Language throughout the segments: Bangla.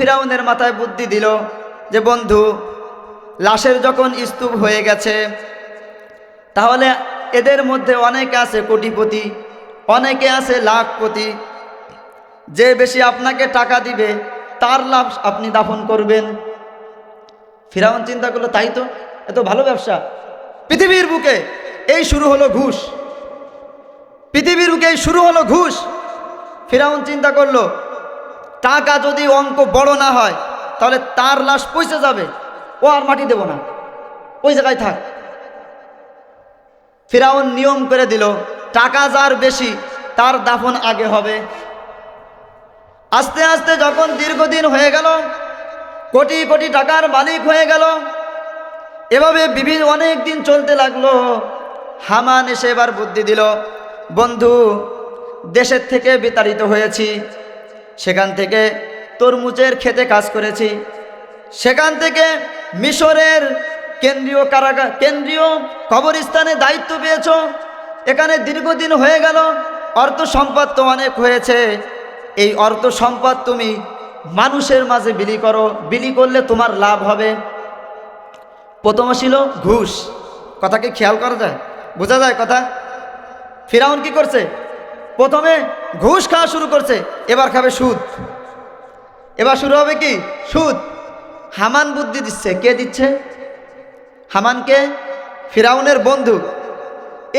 ফিরাউনের মাথায় বুদ্ধি দিল যে বন্ধু, লাশের যখন স্তূপ হয়ে গেছে, তাহলে এদের মধ্যে অনেকে আছে কোটিপতি, অনেকে আছে লাখপতি, যে বেশি আপনাকে টাকা দিবে তার লাশ আপনি দাফন করবেন। ফিরাউন চিন্তা করলো, তাই তো, এত ভালো ব্যবসা। পৃথিবীর বুকে এই শুরু হলো ঘুষ, পৃথিবীর বুকে এই শুরু হলো ঘুষ। ফিরাউন চিন্তা করলো, টাকা যদি অঙ্ক বড় না হয় তাহলে তার লাশ পয়সা যাবে, ও আর মাটি দেব না, ওই জায়গায় থাক। ফিরাউন নিয়ম করে দিল, টাকা যার বেশি তার দাফন আগে হবে। আস্তে আস্তে যখন দীর্ঘদিন হয়ে গেল, কোটি কোটি টাকার মালিক হয়ে গেল, এভাবে বিভিন্ন অনেক দিন চলতে লাগলো। হামান এসে এবার বুদ্ধি দিল, বন্ধু, দেশের থেকে বিতাড়িত হয়েছি, সেখান থেকে তরমুজের খেতে কাজ করেছি, সেখান থেকে মিশরের কেন্দ্রীয় কবরস্থানে দায়িত্ব পেয়েছ, এখানে দীর্ঘদিন হয়ে গেল, অর্থ সম্পদ তো অনেক হয়েছে, এই অর্থ সম্পদ তুমি মানুষের মাঝে বিলি করো, বিলি করলে তোমার লাভ হবে। প্রথমে ছিল ঘুষ। কথাকে খেয়াল করা যায়, বোঝা যায় কথা। ফিরাউন কি করছে? প্রথমে ঘুষ খাওয়া শুরু করছে, এবার খাবে সুদ। এবার শুরু হবে কি? সুদ। হামান বুদ্ধি দিচ্ছে। কে দিচ্ছে? হামানকে? ফিরাউনের বন্ধু।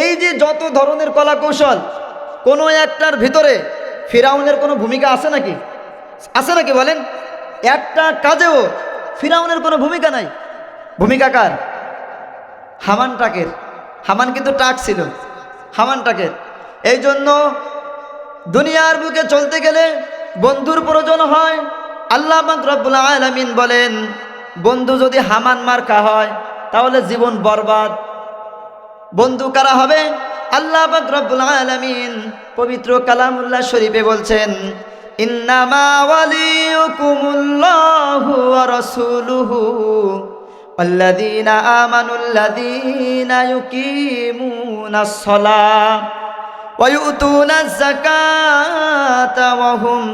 এই যে যত ধরনের কলা কৌশল, কোনো একটার ভিতরে ফিরাউনের কোনো ভূমিকা আছে নাকি? আছে নাকি বলেন? একটা কাজেও ফিরাউনের কোনো ভূমিকা নাই। ভূমিকা কার? হামান টাকের। হামান কিন্তু টাক ছিল, হামান টাকের। এই জন্য দুনিয়ার বুকে চলতে গেলে বন্ধুর প্রয়োজন হয়। আল্লাহ পাক রব্বুল আলামিন বলেন, বন্ধু যদি হামান মার্কা হয় তাহলে জীবন বরবাদ। বন্ধু কারা হবে? আল্লাহ পাক রব্বুল আলামিন পবিত্র কালামুল্লাহ শরীফে বলছেন, ইন্নামা ওয়ালিয়ুকুমুল্লাহু ওয়া রাসূলুহু আল্লাযীনা আমানুল্লাযীনা ইউকিমুনাস সালাহ ওয়া ইউতুনাজ যাকাতা ওয়া হুম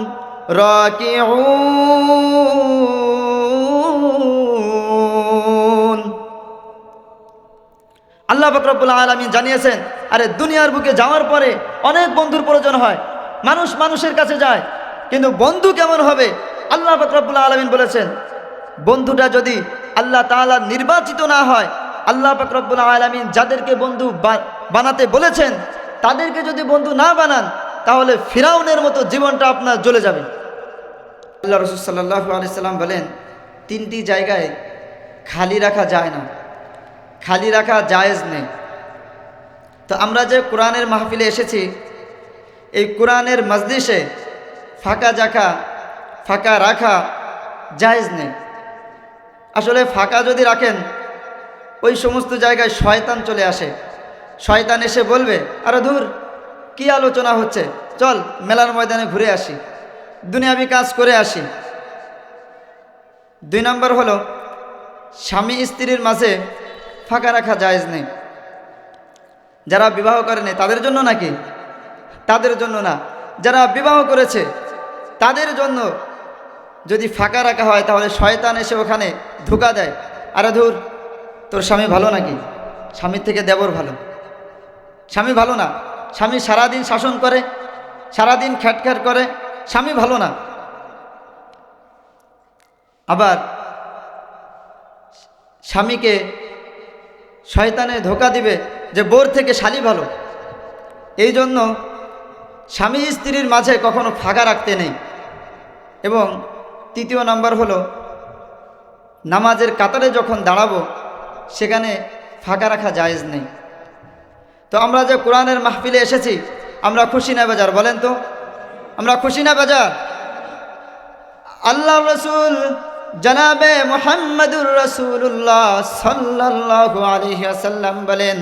রাকিউন। আল্লাহ পাক রব্বুল আলামিন জানিয়েছেন, আরে দুনিয়ার বুকে যাওয়ার পরে অনেক বন্ধুর প্রয়োজন হয়, মানুষ মানুষের কাছে যায়, কিন্তু বন্ধু কেমন হবে? আল্লাহ পাক রব্বুল আলামিন বলেছেন, বন্ধুটা যদি আল্লাহ তাআলা নির্বাচিত না হয়, আল্লাহ পাক রব্বুল আলামিন যাদেরকে বন্ধু বানাতে বলেছেন তাদেরকে যদি বন্ধু না বানান, তাহলে ফিরাউনের মতো জীবনটা আপনার জ্বলে যাবে। আল্লাহ রাসূল সাল্লাল্লাহু আলাইহি সাল্লাম বলেন, তিনটি জায়গায় খালি রাখা যায় না, খালি রাখা জায়েজ নেই। তো আমরা যে কোরআনের মাহফিলে এসেছি, এই কোরআনের মজলিসে ফাঁকা রাখা জায়েজ নেই। আসলে ফাঁকা যদি রাখেন, ওই সমস্ত জায়গায় শয়তান চলে আসে। শয়তান এসে বলবে, আরে ধুর, কি আলোচনা হচ্ছে, চল মেলার ময়দানে ঘুরে আসি, দুনিয়াবি কাজ করে আসি। 2 নম্বর হলো, স্বামী স্ত্রীর মাঝে ফাঁকা রাখা জায়েজ নেই। যারা বিবাহ করেনি তাদের জন্য নাকি? তাদের জন্য না, যারা বিবাহ করেছে তাদের জন্য যদি ফাঁকা রাখা হয়, তাহলে শয়তান এসে ওখানে ধোঁকা দেয়, আরে ধুর, তোর স্বামী ভালো নাকি? স্বামীর থেকে দেবর ভালো। স্বামী ভালো না, স্বামী সারাদিন শাসন করে, সারাদিন খ্যাটখ্যাট করে, স্বামী ভালো না। আবার স্বামীকে শয়তানে ধোঁকা দিবে যে বোর থেকে শালি ভালো। এই জন্য স্বামী স্ত্রীর মাঝে কখনো ফাঁকা রাখতে নেই। এবং 3 নম্বর হলো, নামাজের কাতারে যখন দাঁড়াবো সেখানে ফাঁকা রাখা জায়েজ নেই। তো আমরা যে কোরআনের মাহফিলে এসেছি, আমরা খুশি না বেজার? বলেন তো, আমরা খুশি না বেজার? আল্লাহ রসুল জনাবে মুহাম্মদুর রাসূলুল্লাহ সাল্লাল্লাহু আলাইহি ওয়াসাল্লাম বলেন,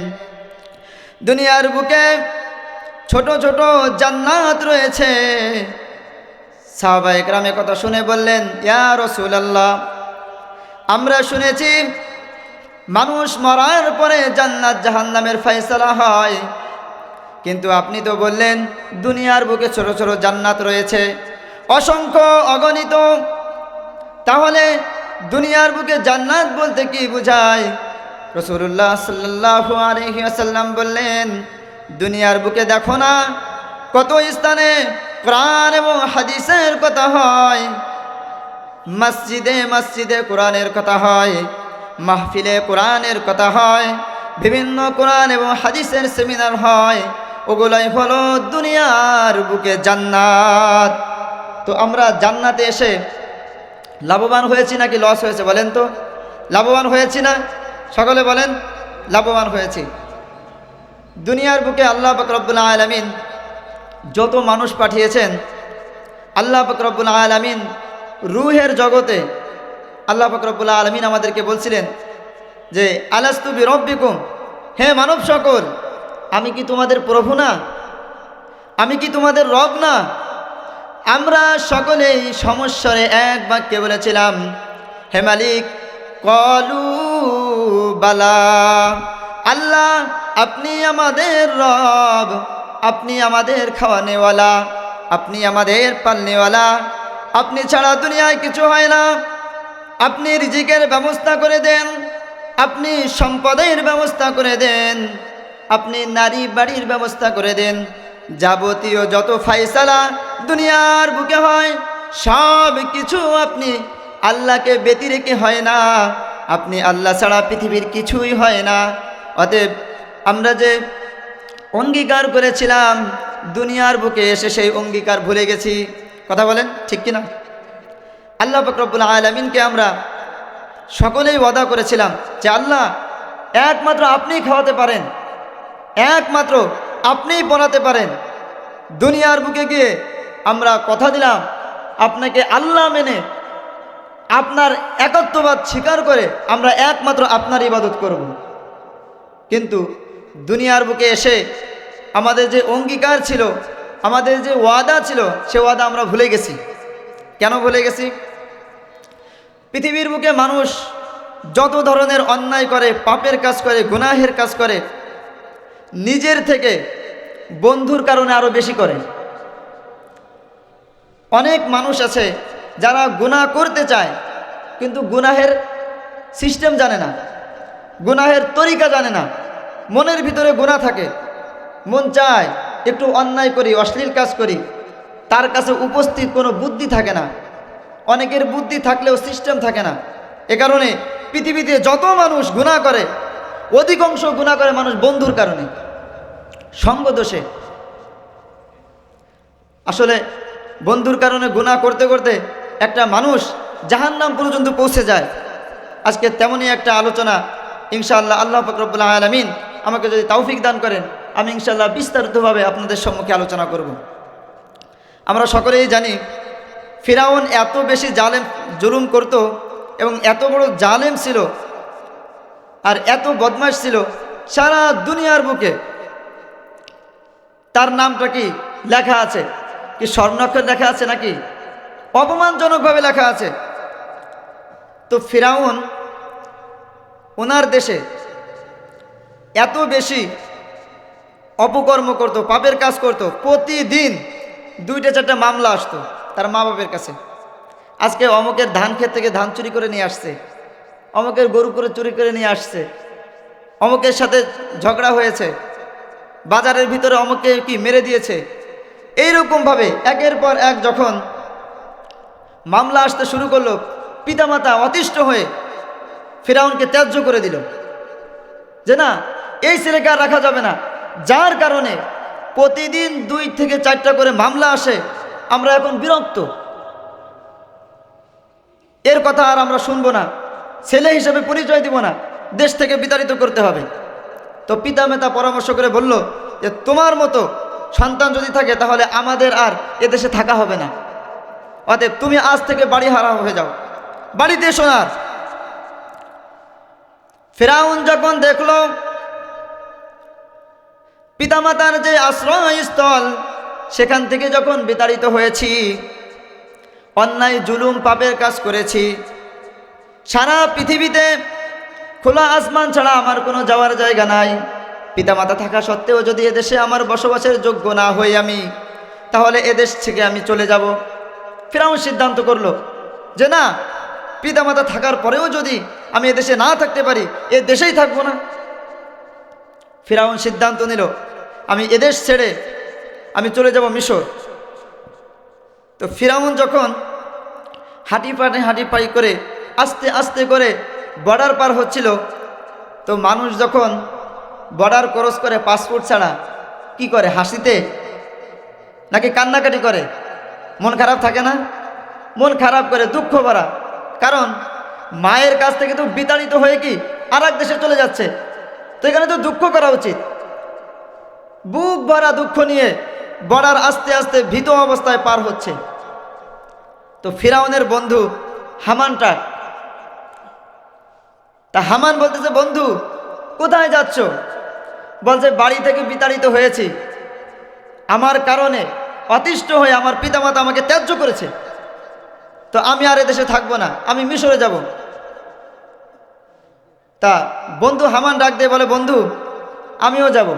দুনিয়ার বুকে ছোট ছোট জান্নাত রয়েছে। সাহাবায়ে কেরাম কথা শুনে বললেন, ইয়া রাসূলুল্লাহ, আমরা শুনেছি মানুষ মরার পরে জান্নাত জাহান্নামের ফয়সালা হয়, কিন্তু আপনি তো বললেন দুনিয়ার বুকে ছোট ছোট জান্নাত রয়েছে, অসংখ্য অগণিত তাহলে দুনিয়ার বুকে জান্নাত বলতে কি বোঝায়? রাসূলুল্লাহ সাল্লাল্লাহু আলাইহি ওয়াসাল্লাম বললেন, দুনিয়ার বুকে দেখো না কত স্থানে কোরআন এবং হাদিসের কথা হয়, মসজিদে মসজিদে কোরআনের কথা হয়, মাহফিলে কোরআনের কথা হয়, বিভিন্ন কোরআন এবং হাদিসের সেমিনার হয়, ওগুলাই হলো দুনিয়ার বুকে জান্নাত। তো আমরা জান্নাতে এসে লাভবান হয়েছি নাকি লস হয়েছে বলেন তো? লাভবান হয়েছি না? সকলে বলেন লাভবান হয়েছি। দুনিয়ার বুকে আল্লাহ পাক রব্বুল আলামিন যত মানুষ পাঠিয়েছেন, আল্লাহ পাক রব্বুল আলামিন রূহের জগতে আল্লাহ পাক রব্বুল আলামিন আমাদেরকে বলছিলেন যে আলাস্তু বিরব্বিকুম, হে মানব সকল, আমি কি তোমাদের প্রভু না? আমি কি তোমাদের রব না? আমরা সকলেই সমস্যারে এক বাক্যে বলেছিলাম, হে মালিক, কলু বালা, আল্লাহ আপনি আমাদের রব, আপনি আমাদের খাওয়ানেওয়ালা, আপনি আমাদের পালনেওয়ালা, আপনি ছাড়া দুনিয়ায় কিছু হয় না। আপনি রিজিকের ব্যবস্থা করে দেন, আপনি সম্পদের ব্যবস্থা করে দেন, আপনি নারী বাড়ির ব্যবস্থা করে দেন, যাবতীয় যত ফায়সালা দুনিয়ার বুকে হয় সব কিছু আপনি আল্লাহকে ব্যতি রেখে হয় না। আপনি আল্লাহ ছাড়া পৃথিবীর কিছুই হয় না। অতএব আমরা যে অঙ্গীকার করেছিলাম দুনিয়ার বুকে এসে সেই অঙ্গীকার ভুলে গেছি। কথা বলেন ঠিক কিনা? আল্লাহ পাক রব্বুল আলামিনকে আমরা সকলেই ওয়াদা করেছিলাম যে আল্লাহ একমাত্র আপনিই খাওয়াতে পারেন, একমাত্র আপনিই পড়াতে পারেন। দুনিয়ার বুকে গিয়ে আমরা কথা দিলাম আপনাকে আল্লাহ মেনে, আপনার একত্ববাদ স্বীকার করে আমরা একমাত্র আপনার ইবাদত করব। কিন্তু দুনিয়ার বুকে এসে আমাদের যে অঙ্গীকার ছিল, আমাদের যে ওয়াদা ছিল, সে ওয়াদা আমরা ভুলে গেছি। কেন ভুলে গেছি? পৃথিবীর বুকে মানুষ যত ধরনের অন্যায় করে, পাপের কাজ করে, গুনাহের কাজ করে, নিজের থেকে বন্ধুর কারণে আরো বেশি করে। অনেক মানুষ আছে যারা গুনাহ করতে চায় কিন্তু গুনাহের সিস্টেম জানে না, গুনাহের তরিকা জানে না, মনের ভিতরে গুনাহ থাকে, মন চায় একটু অন্যায় করি, অশ্লীল কাজ করি, তার কাছে উপস্থিত কোনো বুদ্ধি থাকে না। অনেকের বুদ্ধি থাকলেও সিস্টেম থাকে না। এ কারণে পৃথিবীতে যত মানুষ গুনাহ করে, অধিকাংশ গুনাহ করে মানুষ বন্ধুর কারণে, সঙ্গ দোষে। আসলে বন্ধুর কারণে গুনাহ করতে করতে একটা মানুষ জাহান্নাম পর্যন্ত পৌঁছে যায়। আজকে তেমনই একটা আলোচনা ইনশাআল্লাহ আল্লাহ পাক রব্বুল আলামিন আমাকে যদি তৌফিক দান করেন, আমি ইনশাআল্লাহ বিস্তারিতভাবে আপনাদের সম্মুখে আলোচনা করব। আমরা সকলেই জানি ফিরাউন এত বেশি জালেম জুলুম করত এবং এত বড় জালেম ছিল আর এত বদমাশ ছিল, সারা দুনিয়ার বুকে তার নামটা কি লেখা আছে? কি স্বর্ণাক্ষর লেখা আছে নাকি অপমানজনকভাবে লেখা আছে? তো ফিরাউন ওনার দেশে এত বেশি অপকর্ম করত, পাপের কাজ করত, প্রতিদিন 2-4টা মামলা আসতো তার মা বাপের কাছে। আজকে অমুকের ধান ক্ষেত থেকে ধান চুরি করে নিয়ে আসছে, অমুকের গরু করে চুরি করে নিয়ে আসছে, অমুকের সাথে ঝগড়া হয়েছে, বাজারের ভিতরে অমুককে কি মেরে দিয়েছে। এইরকমভাবে একের পর এক যখন মামলা আসতে শুরু করলো, পিতামাতা অতিষ্ঠ হয়ে ফিরাউনকে ত্যায্য করে দিল যে না, এই ছেলেকে আর রাখা যাবে না। যার কারণে প্রতিদিন 2 থেকে 4টা করে মামলা আসে। আমরা এখন বিরক্ত, এর কথা আর আমরা শুনবো না, ছেলে হিসেবে পরিচয় দিব না, দেশ থেকে বিতাড়িত করতে হবে। তো পিতামাতা পরামর্শ করে বলল যে তোমার মতো সন্তান যদি থাকে তাহলে আমাদের আর এদেশে থাকা হবে না, অতএব তুমি আজ থেকে বাড়ি হারা হয়ে যাও, বাড়িতে এসো না। ফিরাউন যখন দেখলো পিতামাতার যে আশ্রয়স্থল, সেখান থেকে যখন বিতাড়িত হয়েছি, অন্যায় জুলুম পাপের কাজ করেছি, সারা পৃথিবীতে খোলা আসমান ছাড়া আমার কোনো যাওয়ার জায়গা নাই, পিতামাতা থাকা সত্ত্বেও যদি এদেশে আমার বসবাসের যোগ্য না হই আমি, তাহলে এদেশ থেকে আমি চলে যাব। ফিরাউন সিদ্ধান্ত করলো যে না, পিতামাতা থাকার পরেও যদি আমি এদেশে না থাকতে পারি, এ দেশেই থাকবো না। ফিরাউন সিদ্ধান্ত নিল আমি এদেশ ছেড়ে আমি চলে যাব মিশর। তো ফিরাউন যখন হাঁটি পাই করে আস্তে আস্তে করে বর্ডার পার হচ্ছিল, তো মানুষ যখন বর্ডার ক্রস করে পাসপোর্ট ছাড়া কি করে, হাসিতে নাকি কান্নাকাটি করে? মন খারাপ থাকে না? মন খারাপ করে, দুঃখ ভরা। কারণ মায়ের কাছ থেকে তো বিতাড়িত হয়ে কি আর এক দেশে চলে যাচ্ছে, তো এখানে তো দুঃখ করা উচিত। বুক ভরা দুঃখ নিয়ে বর্ডার আস্তে আস্তে ভীত অবস্থায় পার হচ্ছে। তো ফিরাউনের বন্ধু হামানটা, তা হামান বলতেছে, বন্ধু কোথায় যাচ্ছ? বলছে বাড়ি থেকে বিতাড়িত হয়েছি, আমার কারণে অতিষ্ঠ হয়ে আমার পিতামাতা আমাকে ত্যায্য করেছে, তো আমি আর এদেশে থাকবো না, আমি মিশরে যাব। তা বন্ধু হামান ডাক দিয়ে বলে, বন্ধু আমিও যাব।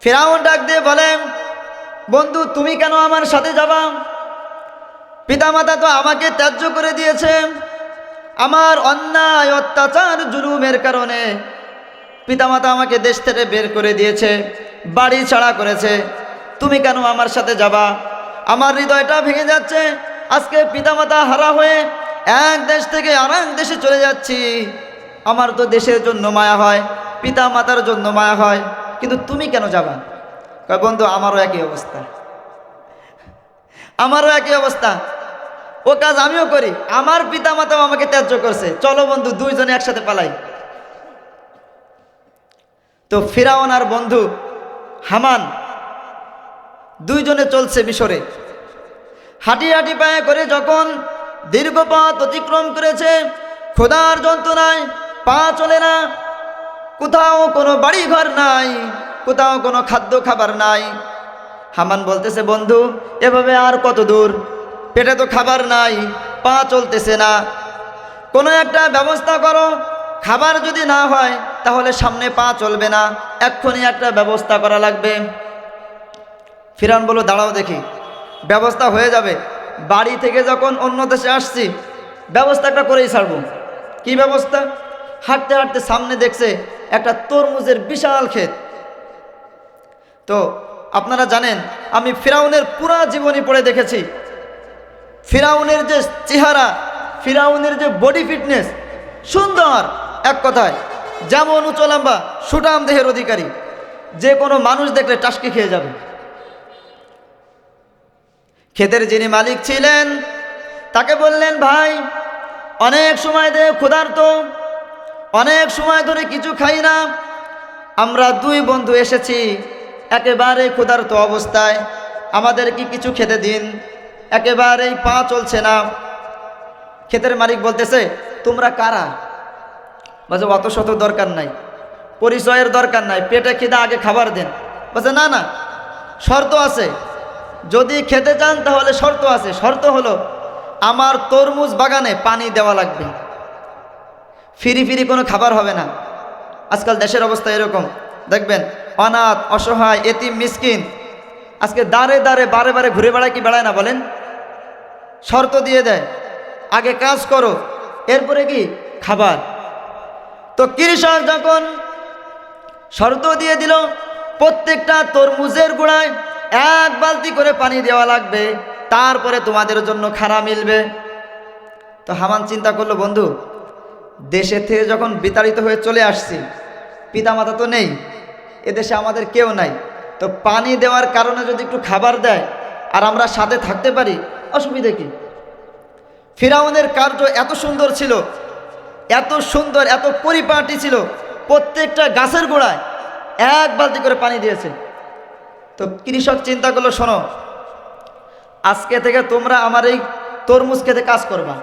ফিরাউন ডাক দিয়ে বলেন, বন্ধু তুমি কেন আমার সাথে যাবা? পিতামাতা তো আমাকে ত্যায্য করে দিয়েছে, আমার অন্যায় অত্যাচার জুলুমের কারণে পিতামাতা আমাকে দেশ থেকে বের করে দিয়েছে, বাড়ি ছাড়া করেছে, তুমি কেন আমার সাথে যাবা? আমার হৃদয়টা ভেঙে যাচ্ছে, আজকে পিতামাতা হারা হয়ে এক দেশ থেকে আর এক দেশে চলে যাচ্ছি। আমার তো দেশের জন্য মায়া হয়, পিতামাতার জন্য মায়া হয়, কিন্তু তুমি কেন যাবা? কয় বন্ধু আমারও একই অবস্থা, আমারও একই অবস্থা, ও কাজ আমিও করি, আমার পিতামাতাও আমাকে ত্যায্য করছে, চলো বন্ধু দুইজনে একসাথে পালাই। তো ফিরাউন আর বন্ধু হামান দুইজনে চলছে মিশরে। হাঁটি হাঁটি পায়ে করে যখন দীর্ঘ পথ অতিক্রম করেছে, ক্ষুধার যন্ত্রণায় পা চলে না, কোথাও কোনো বাড়ি ঘর নাই, কোথাও কোনো খাদ্য খাবার নাই। হামান বলতেছে, বন্ধু এভাবে আর কত দূর, পেটে তো খাবার নাই, পা চলতেছে না, কোনো একটা ব্যবস্থা করো, খাবার যদি না হয় তাহলে সামনে পা চলবে না, এক্ষুনি একটা ব্যবস্থা করা লাগবে। ফিরাউন বলল, দাঁড়াও দেখি, ব্যবস্থা হয়ে যাবে, বাড়ি থেকে যখন অন্য দেশে আসছি ব্যবস্থাটা করেই ছাড়ব। কি ব্যবস্থা? হাঁটতে হাঁটতে সামনে দেখছে একটা তরমুজের বিশাল ক্ষেত। তো আপনারা জানেন আমি ফিরাউনের পুরা জীবনী পড়ে দেখেছি, ফিরাউনের যে চেহারা, ফিরাউনের যে বডি ফিটনেস, সুন্দর, এক কথায় যেমন উঁচু লম্বা সুঠাম দেহের অধিকারী, যে কোনো মানুষ দেখলে টাসকি খেয়ে যাবে। ক্ষেতের যিনি মালিক ছিলেন তাকে বললেন, ভাই অনেক সময় ধরে ক্ষুধার্ত, অনেক সময় ধরে কিছু খাই না, আমরা দুই বন্ধু এসেছি একেবারে ক্ষুধার্ত অবস্থায়, আমাদের কি কিছু খেতে দিন, একেবারেই পা চলছে না। ক্ষেতের মালিক বলতেছে, তোমরা কারা? বলছে অত শত দরকার নাই, পরিচয়ের দরকার নাই, পেটে খিদা, আগে খাবার দেন। বলছে না না, শর্ত আছে, যদি খেতে চান তাহলে শর্ত আছে, শর্ত হলো আমার তরমুজ বাগানে পানি দেওয়া লাগবে, ফিরি ফিরি কোনো খাবার হবে না। আজকাল দেশের অবস্থা এরকম, দেখবেন অনাথ অসহায় এতিম মিসকিন আজকে দাঁড়ে দাঁড়ে বারে বারে ঘুরে বেড়ায়, কি বেড়ায় না বলেন? শর্ত দিয়ে দেয়, আগে কাজ করো এরপরে কি খাবার। তো কৃষক যখন শর্ত দিয়ে দিল প্রত্যেকটা তরমুজের গোড়ায় এক বালতি করে পানি দেওয়া লাগবে, তারপরে তোমাদের জন্য খানা মিলবে। তো হামান চিন্তা করলো, বন্ধু দেশে থেকে যখন বিতাড়িত হয়ে চলে আসছি, পিতামাতা তো নেই, এদেশে আমাদের কেউ নাই, তো পানি দেওয়ার কারণে যদি একটু খাবার দেয় আর আমরা সাথে থাকতে পারি, অসুবিধা কি? ফিরাউনের কার্য এত সুন্দর ছিল, এত সুন্দর, এত পরিপাটি ছিল, প্রত্যেকটা গাছের গোড়ায় এক বালতি করে পানি দিয়েছে। তো কৃষক চিন্তা করলো, শোনো আজকে থেকে তোমরা আমার এই তরমুজ খেতে কাজ করবা,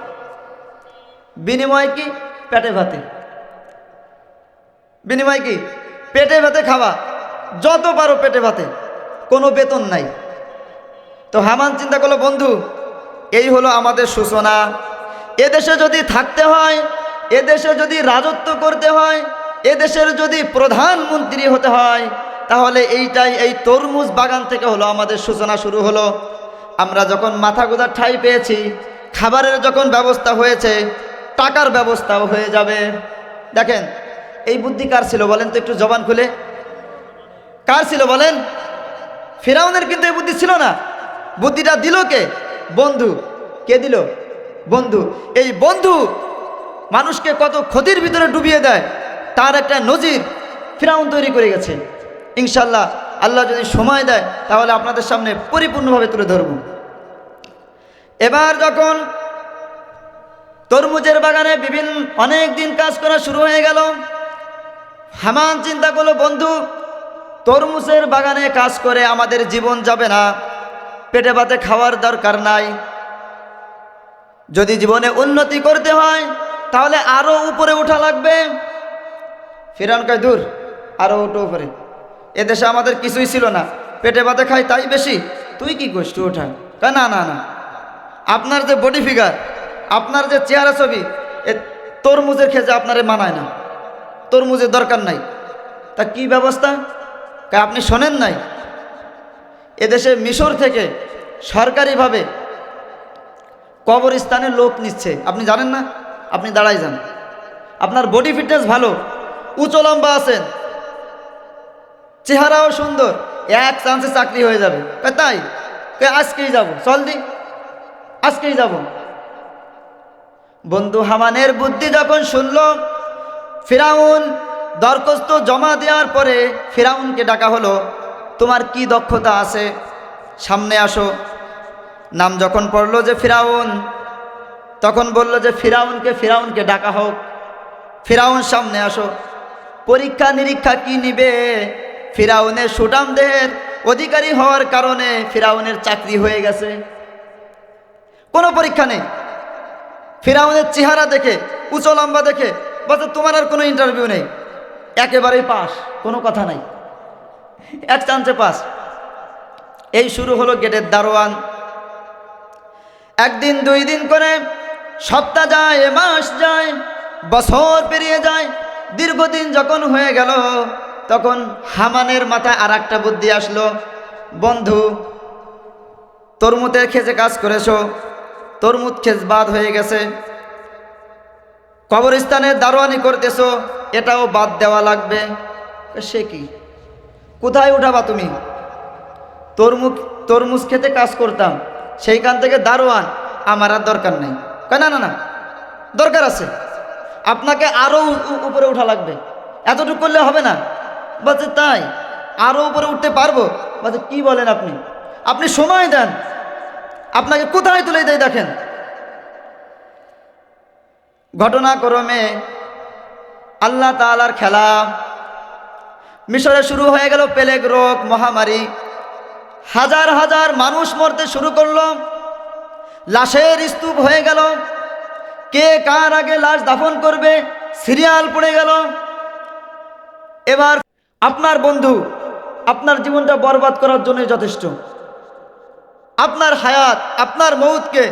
বিনিময় কি? পেটে ভাতে। বিনিময় কি? পেটে ভাতে খাওয়া, যত পারো পেটে ভাতে, কোনো বেতন নাই। তো হামান চিন্তা করলো, বন্ধু এই হলো আমাদের সূচনা, এদেশে যদি থাকতে হয়, এদেশে যদি রাজত্ব করতে হয়, এদেশের যদি প্রধানমন্ত্রী হতে হয়, তাহলে এইটাই, এই তরমুজ বাগান থেকে হলো আমাদের সূচনা শুরু হলো। আমরা যখন মাথা গোঁজার ঠাঁই পেয়েছি, খাবারের যখন ব্যবস্থা হয়েছে, টাকার ব্যবস্থাও হয়ে যাবে। দেখেন এই বুদ্ধি কার ছিল বলেন তো, একটু জবান খুলে কার ছিল বলেন? ফিরাউনের কিন্তু এই বুদ্ধি ছিল না। বুদ্ধিটা দিল কে? বন্ধু। কে দিল? বন্ধু। এই বন্ধু মানুষকে কত ক্ষতির ভিতরে ডুবিয়ে দেয় তার একটা নজির ফিরাউন তৈরি করে গেছে। ইনশাল্লাহ আল্লাহ যদি সময় দেয় তাহলে আপনাদের সামনে পরিপূর্ণভাবে তুলে ধরব। এবার যখন তরমুজের বাগানে অনেক দিন কাজ করা শুরু হয়ে গেল, হামান চিন্তা করলো, বন্ধু তরমুজের বাগানে কাজ করে আমাদের জীবন যাবে না, পেটে ভাতে খাওয়ার দরকার নাই। যদি জীবনে উন্নতি করতে হয় তাহলে আরো উপরে ওঠা লাগবে। ফিরাউন কয়, দূর, আরো উঠো উপরে, এদেশে আমাদের কিছুই ছিল না, পেটে ভাতে খাই তাই বেশি, তুই কি কষ্ট ওঠা? কয়, না না না, আপনার যে বডি ফিগার, আপনার যে চেহারা ছবি, এ তরমুজের খেজে আপনারে মানায় না, তরমুজের দরকার নাই। তা কি ব্যবস্থা? আপনি শোনেন নাই, এদেশে মিশর থেকে সরকারিভাবে কবরস্থানে লোক নিচ্ছে, আপনি জানেন না? আপনি দাঁড়াই যান, আপনার বডি ফিটনেস ভালো, উঁচু লম্বা আছেন, চেহারাও সুন্দর, এক চান্সে চাকরি হয়ে যাবে। তাই আজকেই যাব, চল দি, আজকেই যাব। বন্ধু হামানের বুদ্ধি যখন শুনল, ফিরাউন দরখাস্ত জমা দেওয়ার পরে ফিরাউনকে ডাকা হলো, তোমার কি দক্ষতা আছে, সামনে আসো। নাম যখন পড়লো যে ফিরাউন, তখন বলল যে ফিরাউনকে ডাকা হোক, ফিরাউন সামনে আসো। পরীক্ষা নিরীক্ষা কি নিবে? ফিরাউনের সুঠাম দেহের অধিকারী হওয়ার কারণে ফিরাউনের চাকরি হয়ে গেছে, কোনো পরীক্ষা নেই। ফিরাউনের চেহারা দেখে, উঁচু লম্বা দেখে বলছে তোমার আর কোনো ইন্টারভিউ নেই, একেবারেই পাস, কোনো কথা নাই, এক চান্সে পাস। এই শুরু হলো গেটের দারোয়ান। একদিন, 2 দিন করে সপ্তাহ যায়, মাস যায়, বছর পেরিয়ে যায়। দীর্ঘদিন যখন হয়ে গেল তখন হামানের মাথায় আর একটা বুদ্ধি আসলো, বন্ধু তরমুজের খেজে কাজ করেছো, তরমুজ খেজ বাদ হয়ে গেছে, কবরস্থানের দারোয়ানি করতেছো, এটাও বাদ দেওয়া লাগবে। সে কি, কোথায় উঠাবা তুমি? তরমুজ খেতে কাজ করতাম, সেইখান থেকে দারোয়ান, আমার আর দরকার নেই। না না না, দরকার আছে, আপনাকে আরো উপরে উঠা লাগবে, এতটুকু করলে হবে না। বলছে তাই, আরো উপরে উঠতে পারবো? বলছে কি বলেন আপনি, আপনি সময় দেন, আপনাকে কোথায় তুলে দেয় দেখেন। ঘটনাক্রমে আল্লাহ তাআলার খেলা, মিশরে শুরু হয়ে গেল প্লেগ রোগ মহামারী, হাজার হাজার মানুষ মরতে শুরু করলো, লাশের স্তূপ হয়ে গেল, কে কার আগে লাশ দাফন করবে সিরিয়াল পড়ে গেল। এবার আপনার বন্ধু আপনার জীবনটা বরবাদ করার জন্য যথেষ্ট, আপনার হায়াত, আপনার মৌতকে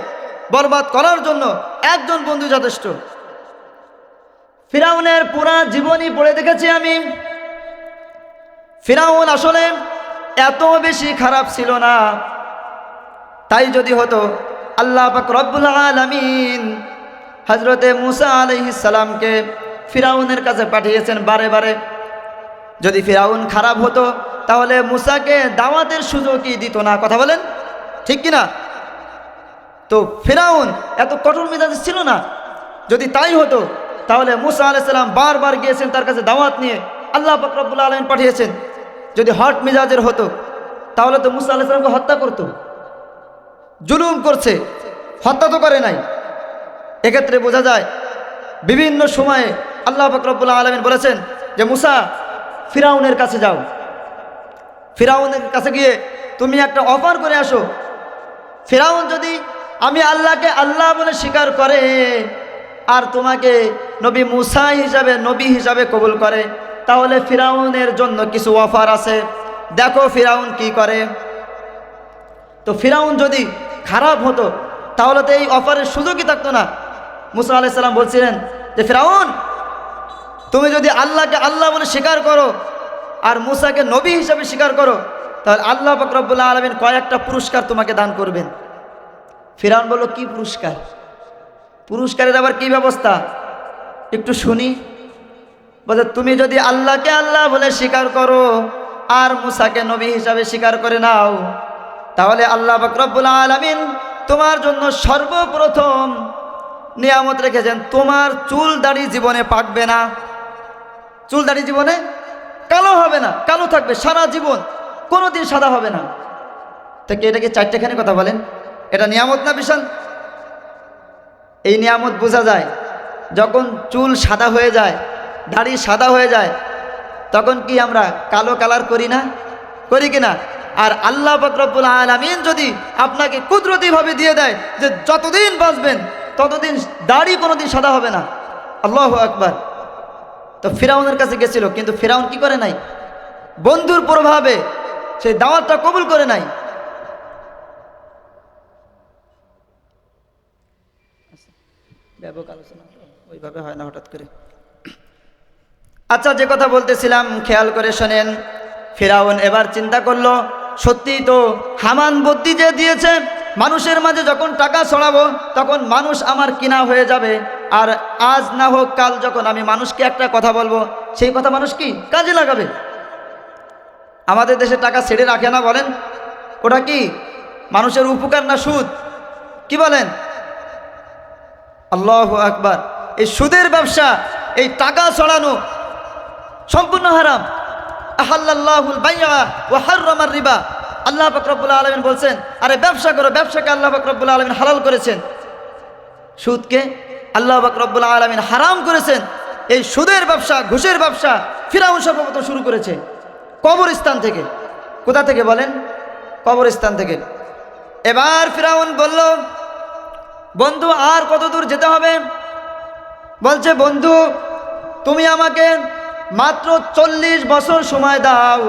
বরবাদ করার জন্য একজন বন্ধু যথেষ্ট। ফিরাউনের পুরা জীবনী পড়ে দেখেছি আমি, ফিরাউন আসলে এত বেশি খারাপ ছিল না। তাই যদি হতো, আল্লাহ পাক রব্বুল আলামিন হযরতে মুসা আলাইহিস সালামকে ফিরাউনের কাছে পাঠিয়েছেন বারে বারে। যদি ফিরাউন খারাপ হতো তাহলে মুসাকে দাওয়াতের সুযোগই দিত না, কথা বলেন ঠিক কিনা? তো ফিরাউন এত কঠোর মেজাজ ছিল না। যদি তাই হতো তাহলে মুসা আলাইহিস সালাম বারবার গিয়েছেন তার কাছে দাওয়াত নিয়ে, আল্লাহ পাক রব্বুল আলামিন পাঠিয়েছেন। যদি হট মেজাজের হতো তাহলে তো মুসা আলাইহিস সালামকে হত্যা করতো, জুলুম করছে, হত্যা তো করে নাই। এক্ষেত্রে বোঝা যায় বিভিন্ন সময়ে আল্লাহ পাক রব্বুল আলামিন বলেছেন যে মুসা ফিরাউনের কাছে যাও, ফিরাউনের কাছে গিয়ে তুমি একটা অফার করে আসো। ফিরাউন যদি আমি আল্লাহকে আল্লাহ বলে স্বীকার করে আর তোমাকে নবী মুসা হিসাবে নবী হিসাবে কবুল করে, তাহলে ফিরাউনের জন্য কিছু অফার আছে, দেখো ফিরাউন কি করে। তো ফিরাউন যদি খারাপ হতো তাহলে তো এই অফারের সুযোগই থাকতো না। মুসা আলাইহিস সালাম বলছিলেন যে ফিরাউন তুমি যদি আল্লাহকে আল্লাহ বলে স্বীকার করো আর মুসাকে নবী হিসাবে স্বীকার করো, তাহলে আল্লাহ পাক রব্বুল আলামিন কয়েকটা পুরস্কার তোমাকে দান করবেন। ফিরাউন বলল, কি পুরস্কার? পুরস্কারের আবার কি ব্যবস্থা একটু শুনি। বলে, তুমি যদি আল্লাহকে আল্লাহ বলে স্বীকার করো আর মুসাকে নবী হিসাবে স্বীকার করে নাও, তাহলে আল্লাহ পাক রব্বুল আলামিন তোমার জন্য সর্বপ্রথম নিয়ামত রেখেছেন, তোমার চুল দাড়ি জীবনে পাকবে না। চুল দাড়ি জীবনে কালো হবে না, কালো থাকবে সারা জীবন, কোনোদিন সাদা হবে না। তাকে এটাকে চারটেখানি কথা বলেন, এটা নিয়ামত না বিশাল? এই নিয়ামত বোঝা যায় যখন চুল সাদা হয়ে যায়, দাড়ি সাদা হয়ে যায়, তখন কি আমরা কালো কালার করি না? করি কিনা? আর আল্লাহ পাক রব্বুল আলামিন যদি আপনাকে কুদরতিভাবে দিয়ে দেয় যে যতদিন বাঁচবেন ততদিন দাড়ি কোনোদিন সাদা হবে না, আল্লাহু আকবার। তো ফিরাউনের কাছে গেছিল, কিন্তু ফিরাউন কি করে নাই? বন্ধুর প্রভাবে সেই দাওয়াতটা কবুল করে নাই। ব্যাপক আলোচনা ওইভাবে হয় না হঠাৎ করে। আচ্ছা, যে কথা বলতেছিলাম খেয়াল করে শোনেন। ফিরাউন এবার চিন্তা করলো, সত্যিই তো হামান বুদ্ধি যে দিয়েছে, মানুষের মাঝে যখন টাকা ছড়াবো তখন মানুষ আমার কিনা হয়ে যাবে, আর আজ না হোক কাল যখন আমি মানুষকে একটা কথা বলবো, সেই কথা মানুষ কি কাজে লাগাবে। আমাদের দেশে টাকা ছেড়ে রাখে না, বলেন ওটা কি মানুষের উপকার না সুদ? কি বলেন? আল্লাহু আকবার। এই সুদের ব্যবসা, এই টাকা ছড়ানো সম্পূর্ণ হারাম। আহাল্লাল্লাহুল বাইআ ওয়া হাররামার রিবা। আল্লাহ পাক রব্বুল আলামিন বলছেন, আরে ব্যবসা করো, ব্যবসাকে আল্লাহ পাক রব্বুল আলামিন হালাল করেছেন, সুদকে আল্লাহ পাক রব্বুল আলামিন হারাম করেছেন। এই সুদের ব্যবসা, ঘুষের ব্যবসা ফিরাউন সর্বপ্রথম শুরু করেছে কবরস্থান থেকে। কোথা থেকে বলেন? কবরস্থান থেকে। এবার ফিরাউন বলল, বন্ধু আর কত দূর যেতে হবে? বলছে, বন্ধু তুমি আমাকে মাত্র 40 বছর সময় দাও,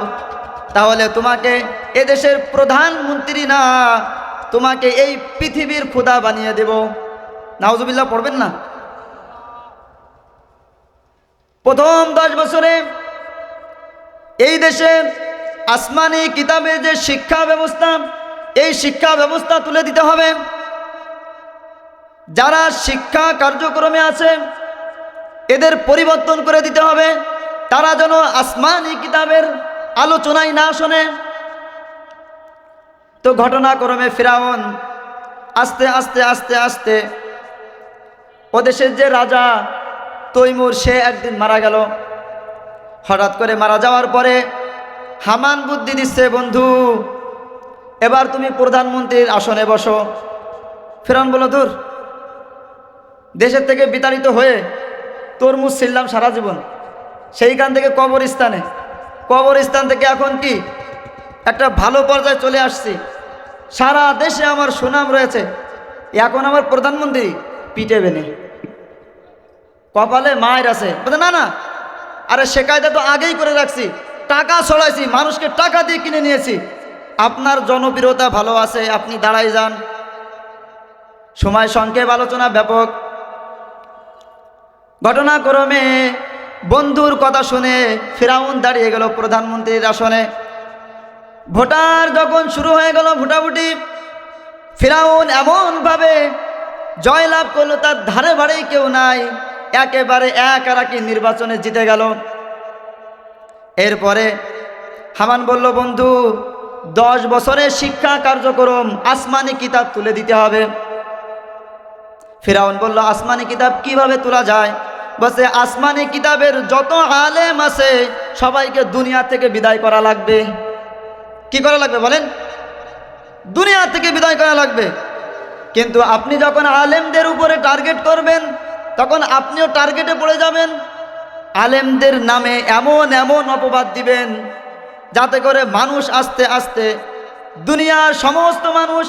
তাহলে তোমাকে এদেশের প্রধানমন্ত্রী না, তোমাকে এই পৃথিবীর খোদা বানিয়ে দেব। নাউজুবিল্লাহ পড়বেন না? প্রথম 10 বছরে এই দেশে আসমানি কিতাবের যে শিক্ষা ব্যবস্থা, এই শিক্ষা ব্যবস্থা তুলে দিতে হবে। যারা শিক্ষা কার্যক্রমে আছে এদের পরিবর্তন করে দিতে হবে, তারা যেন আসমানি কিতাবের আলোচনাই না শোনে। তো ঘটনাক্রমে ফিরাউন আস্তে আস্তে আস্তে আস্তে ওদেশের যে রাজা তৈমুর, সে একদিন মারা গেল। হঠাৎ করে মারা যাওয়ার পরে হামান বুদ্ধি দিচ্ছে, বন্ধু এবার তুমি প্রধানমন্ত্রীর আসনে বসো। ফিরাউন বলল, দূর, দেশের থেকে বিতাড়িত হয়ে তরমুজ ছিললাম সারা জীবন, সেইখান থেকে কবরস্থান থেকে এখন কি একটা ভালো পর্যায়ে চলে আসছি, সারা দেশে আমার সুনাম রয়েছে, এখন আমার প্রধানমন্ত্রী পিটে বেনে কপালে মায়ের আছে। বলতে, না না, আরে সে কায়দা তো আগেই করে রাখছি, টাকা ছড়াইছি, মানুষকে টাকা দিয়ে কিনে নিয়েছি, আপনার জনপ্রিয়তা ভালো আছে, আপনি দাঁড়াই যান। সময় সংক্ষেপ, আলোচনা ব্যাপক। ঘটনাক্রমে বন্ধুর কথা শুনে ফিরাউন দাঁড়িয়ে গেল প্রধানমন্ত্রীর আসনে। ভোটার যখন শুরু হয়ে গেল, ভোটাভুটি, ফিরাউন এমনভাবে জয়লাভ করলো, তার ধারে বাড়েই কেউ নাই, একেবারে একারাকি নির্বাচনে জিতে গেল। এরপরে হামান বলল, বন্ধু 10 বছরের শিক্ষা কার্যক্রম আসমানি কিতাব তুলে দিতে হবে। ফিরাউন বলল, আসমানি কিতাব কিভাবে তোলা যায়? বলছে, আসমানি কিতাবের যত আলেম আছে সবাইকে দুনিয়া থেকে বিদায় করা লাগবে। কি করা লাগবে বলেন? দুনিয়া থেকে বিদায় করা লাগবে। কিন্তু আপনি যখন আলেমদের উপরে টার্গেট করবেন তখন আপনিও টার্গেটে পড়ে যাবেন। আলেমদের নামে এমন এমন অপবাদ দিবেন যাতে করে মানুষ আস্তে আস্তে, দুনিয়ার সমস্ত মানুষ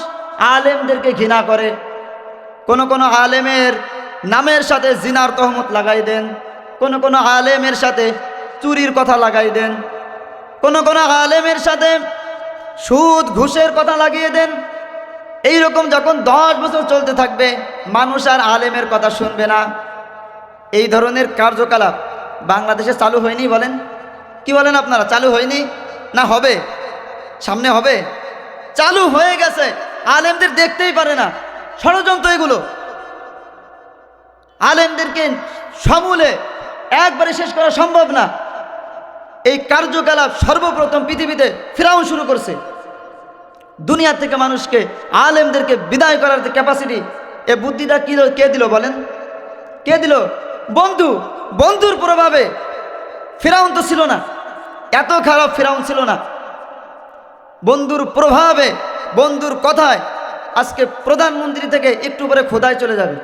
আলেমদেরকে ঘৃণা করে। কোন কোন আলেমের নামের সাথে জিনার তহমত লাগাই দেন, কোন কোন আলেমের সাথে চুরির কথা লাগাই দেন, কোন কোন আলেমের সাথে সুদ ঘুষের কথা লাগিয়ে দেন। এই রকম যখন 10 বছর চলতে থাকবে, মানুষ আর আলেমের কথা শুনবে না। এই ধরনের কার্যকলাপ বাংলাদেশে চালু হয়নি বলেন? কি বলেন আপনারা? চালু হয়নি না হবে? সামনে হবে? চালু হয়ে গেছে, আলেমদের দেখতেই পারে না। ষড়যন্ত্র এগুলো। আলেমদেরকে সমূলে একবারে শেষ করা সম্ভব না। এই কার্যকলাপ সর্বপ্রথম পৃথিবীতে ফিরাউন শুরু করছে। দুনিয়া থেকে মানুষকে, আলেমদেরকে বিদায় করার যে ক্যাপাসিটি, এ বুদ্ধিটা কে দিল বলেন? কে দিল? বন্ধুর প্রভাবে। ফিরাউন তো ছিল না, এত খারাপ ফিরাউন ছিল না। বন্ধুর প্রভাবে, বন্ধুর কথায় আজকে প্রধানমন্ত্রী থেকে একটু পরে খোদায় চলে যাবে।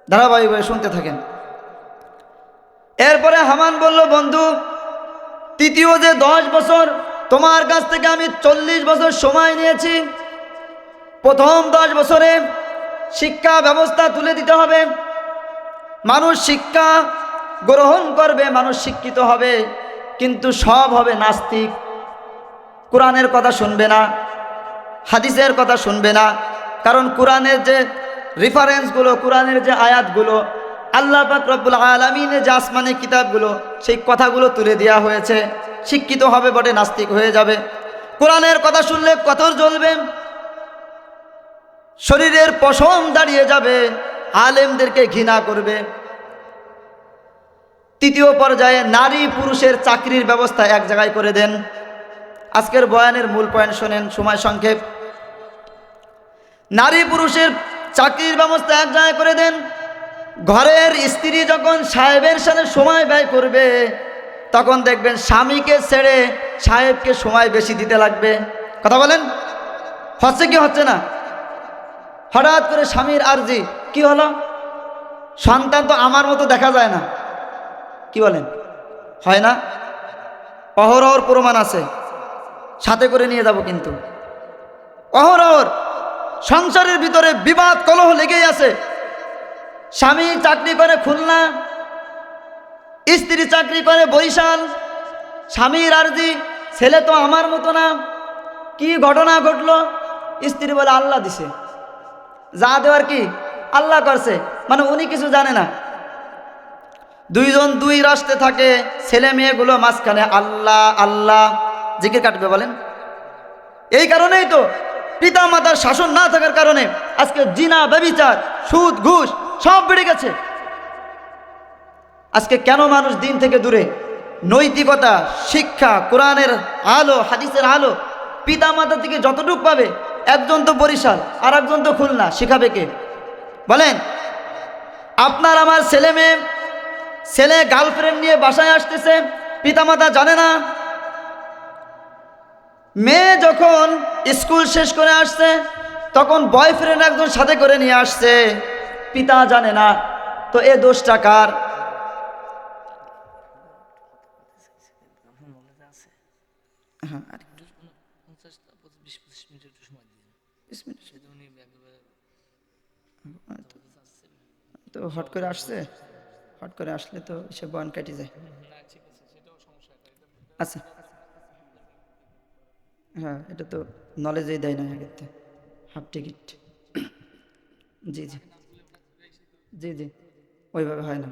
ধারাবাহিকভাবে শুনতে থাকেন। এরপরে হামান বলল, বন্ধু, তৃতীয় যে 10 বছর তোমার কাছ থেকে আমি 40 বছর সময় নিয়েছি, প্রথম 10 বছরে শিক্ষা ব্যবস্থা তুলে দিতে হবে। মানুষ শিক্ষা গ্রহণ করবে, মানুষ শিক্ষিত হবে, কিন্তু সব হবে নাস্তিক। কোরআনের কথা শুনবে না, হাদিসের কথা শুনবে না। কারণ কোরআনের যে রেফারেন্সগুলো, কোরআনের যে আয়াতগুলো, আল্লাহ পাক রব্বুল আলামিনের যে আসমানি কিতাবগুলো, সেই কথাগুলো তুলে দেওয়া হয়েছে। শিক্ষিত হবে বটে, নাস্তিক হয়ে যাবে। কোরআনের কথা শুনলে কতর জ্বলবে, শরীরের পশম দাঁড়িয়ে যাবে, আলেমদেরকে ঘৃণা করবে। তৃতীয় পর্যায়ে নারী পুরুষের চাকরির ব্যবস্থা এক জায়গায় করে দেন। আজকের বয়ানের মূল পয়েন্ট শোনেন, সময় সংক্ষেপ। নারী পুরুষের চাকরির ব্যবস্থা এক জায়গায় করে দেন। ঘরের স্ত্রী যখন সাহেবের সাথে সময় ব্যয় করবে, তখন দেখবেন স্বামীকে ছেড়ে সাহেবকে সময় বেশি দিতে লাগবে। কথা বলেন, হচ্ছে কি হচ্ছে না? হঠাৎ করে স্বামীর আর্জি, কি হলো, সন্তান তো আমার মতো দেখা যায় না, কি বলেন, হয় না? অহরহর প্রমাণ আছে, সাথে করে নিয়ে যাব। কিন্তু অহরহর সংসারের ভিতরে বিবাদ কলহ লেগেই আছে। স্বামী চাকরি করে খুলনা, স্ত্রী চাকরি করে বরিশাল। স্বামীর আর্জি, ছেলে তো আমার মতো না। কি ঘটনা ঘটলো? স্ত্রী বলে আল্লাহ দিছে, যা দেওয়ার কি আল্লাহ করছে, মানে উনি কিছু জানে না। দুইজন দুই রাস্তায় থাকে, ছেলে মেয়েগুলো মাঝখানে আল্লাহ আল্লাহ জিকির কাটবে বলেন। এই কারণেই তো পিতা মাতার শাসন না থাকার কারণে আজকে জিনা, ব্যভিচার, সুদ, ঘুষ সব বেড়ে গেছে। আজকে কেন মানুষ দিন থেকে দূরে? নৈতিকতা, শিক্ষা, কোরআনের আলো, হাদিসের আলো পিতা মাতা থেকে যতটুক পাবে। একজন তো বরিশাল, আর একজন তো খুলনা, শিখাবে কে বলেন? আপনার আমার ছেলে গার্লফ্রেন্ড নিয়ে বাসায় আসতেছে, পিতামাতা জানে না। মেয়ে যখন স্কুল শেষ করে আসছে, তখন বয়ফ্রেন্ড একজন সাথে করে নিয়ে আসছে, পিতা জানে না। তো এ দোষটা কার? তো হট করে আসছে, হট করে আসলে তো সে বয়ান কেটে যায়। আচ্ছা, হ্যাঁ, এটা তো নলেজেই দেয় না আগে, হাফ টিকিট। জি জি জি জি, ওইভাবে হয় না।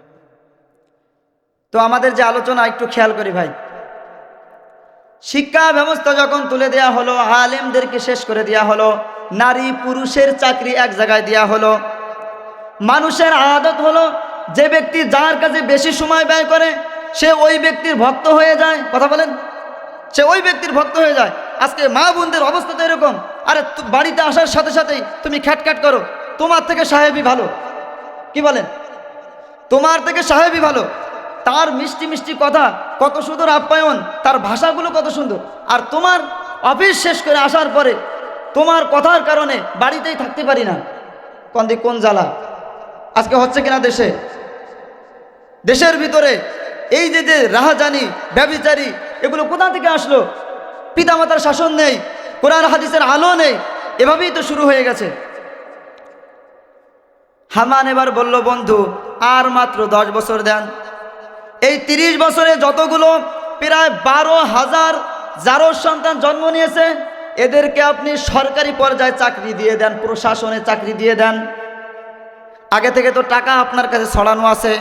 তো আমাদের যে আলোচনা একটু খেয়াল করি ভাই। শিক্ষা ব্যবস্থা যখন তুলে দেয়া হলো, আলেমদেরকে শেষ করে দেয়া হলো, নারী পুরুষের চাকরি এক জায়গায় দেয়া হলো, মানুষের আদত হলো যে ব্যক্তি যার কাছে বেশি সময় ব্যয় করে সে ওই ব্যক্তির ভক্ত হয়ে যায়। কথা বলেন, সে ওই ব্যক্তির ভক্ত হয়ে যায়। আজকে মা বোনদের অবস্থা তো এরকম। আরে বাড়িতে আসার সাথে সাথেই তুমি খ্যাটখ্যাট করো, তোমার থেকে সাহেবই ভালো, কি বলেন? তোমার থেকে সাহেবই ভালো। তার মিষ্টি মিষ্টি কথা, কত সুন্দর আপ্যায়ন, তার ভাষাগুলো কত সুন্দর। আর তোমার অফিস শেষ করে আসার পরে তোমার কথার কারণে বাড়িতেই থাকতে পারি না। কোন জ্বালা আজকে হচ্ছে কিনা দেশের ভিতরে? এই যে রাহাজানি, ব্যভিচারী, এগুলো কোথা থেকে আসলো? পিতামাতার শাসন নেই, কোরআন হাদিসের আলো নেই, এভাবেই তো শুরু হয়ে গেছে। হামান এবার বলল, বন্ধু আর মাত্র 10 বছর দেন। এই 30 বছরে যতগুলো প্রায় 12,000 জারজ সন্তান জন্ম নিয়েছে, এদেরকে আপনি সরকারি পর্যায়ে চাকরি দিয়ে দেন, প্রশাসনে চাকরি দিয়ে দেন। আগে থেকে তো টাকা আপনার কাছে ছড়ানো আছে।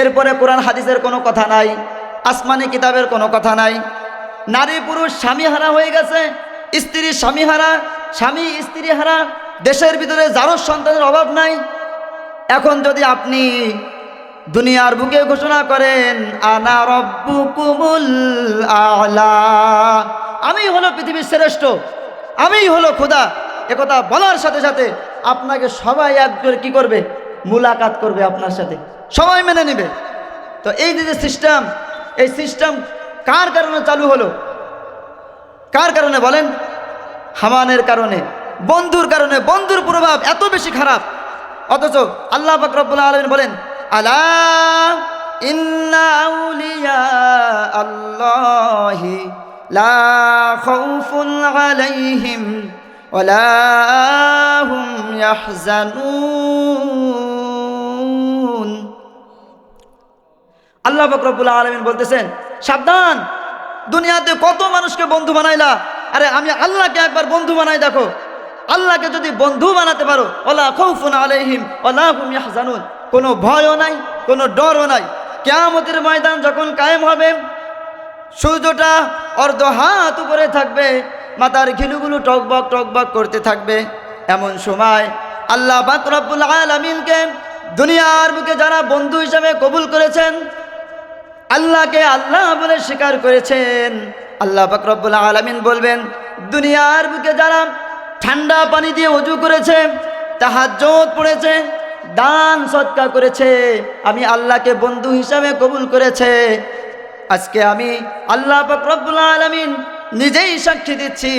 এরপরে কোরআন হাদিসের কোনো কথা নাই, আসমানি কিতাবের কোনো কথা নাই। নারী পুরুষ স্বামীহারা হয়ে গেছে, স্ত্রী স্বামীহারা, স্বামী স্ত্রী হারা, দেশের ভিতরে জারজ সন্তানের অভাব নাই। এখন যদি আপনি দুনিয়ার বুকে ঘোষণা করেন আনা রব্বুকুমুল আ'লা, আমি হলো পৃথিবীর শ্রেষ্ঠ, আমি হলো খোদা, একথা বলার সাথে সাথে আপনাকে সবাই একবার কি করবে, মুলাকাত করবে আপনার সাথে, সবাই মেনে নেবে। তো এই যে সিস্টেম, এই সিস্টেম কার কারণে চালু হলো? কার কারণে বলেন? হামানের কারণে, বন্ধুর কারণে। বন্ধুর প্রভাব এত বেশি খারাপ, অথচ আল্লাহ পাক রব্বুল আলামিন বলেন আলা ইন্না আউলিয়া আল্লাহি লা খাউফুন আলাইহিম ওয়ালা হুম ইয়াহজানুন। আল্লাহ পাক রব্বুল আলামিন বলতেছেন সাবধান, দুনিয়াতে কত মানুষকে বন্ধু বানাইলা, আরে আমি আল্লাহকে একবার বন্ধু বানাই দেখো। আল্লাহকে যদি বন্ধু বানাতে পারো, ওয়ালা খাউফুন আলাইহিম ওয়ালা হুম ইয়াহজানুন, কোনো ভয়ও নাই, কোনো ডরও নাই। কিয়ামতের ময়দান যখন কায়েম হবে, সূর্যটা অর্ধ হাত উপরে থাকবে, মাথার ঘিলুগুলো টকবক টকবক করতে থাকবে। এমন সময় আল্লাহ পাক রব্বুল আলামিনকে দুনিয়ার বুকে যারা বন্ধু হিসেবে কবুল করেছেন, আল্লাহকে আল্লাহ বলে স্বীকার করেছেন, আল্লাহ পাক রব্বুল আলামিন বলবেন দুনিয়ার বুকে যারা ঠান্ডা পানি দিয়ে ওযু করেছে, তাহাজ্জুদ পড়েছে, দান সদকা করেছে, আমি আল্লাহকে বন্ধু হিসাবে কবুল করেছে, আজকে আমি আল্লাহ পাক রব্বুল আলামিন নিজেই সাক্ষী দিচ্ছি,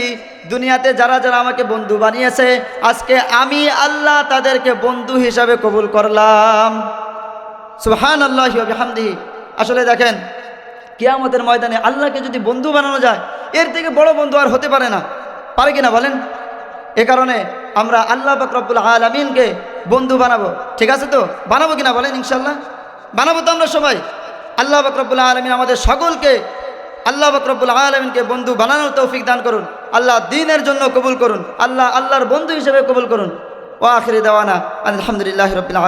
দুনিয়াতে যারা যারা আমাকে বন্ধু বানিয়েছে, আজকে আমি আল্লাহ তাদেরকে বন্ধু হিসাবে কবুল করলাম। সুবহানাল্লাহি ওয়া বিহামদিহি। আসলে দেখেন, কিয়ামতের ময়দানে আল্লাহকে যদি বন্ধু বানানো যায়, এর থেকে বড় বন্ধু আর হতে পারে না, পারে কিনা বলেন? এ কারণে আমরা আল্লাহ পাক রব্বুল আলামিনকে বন্ধু বানাবো। ঠিক আছে তো? বানাবো কিনা বলেন? ইনশাল্লাহ বানাবো তো আমরা সবাই। আল্লাহ পাক রব্বুল আলামিন আমাদের সকলকে আল্লাহ পাক রব্বুল আলামিনকে বন্ধু বানানোর তৌফিক দান করুন। আল্লাহ দ্বীনের জন্য কবুল করুন, আল্লাহ আল্লাহর বন্ধু হিসেবে কবুল করুন। ওয়া আখিরি দাওয়ানা আলহামদুলিল্লাহি রাব্বিল আলামিন।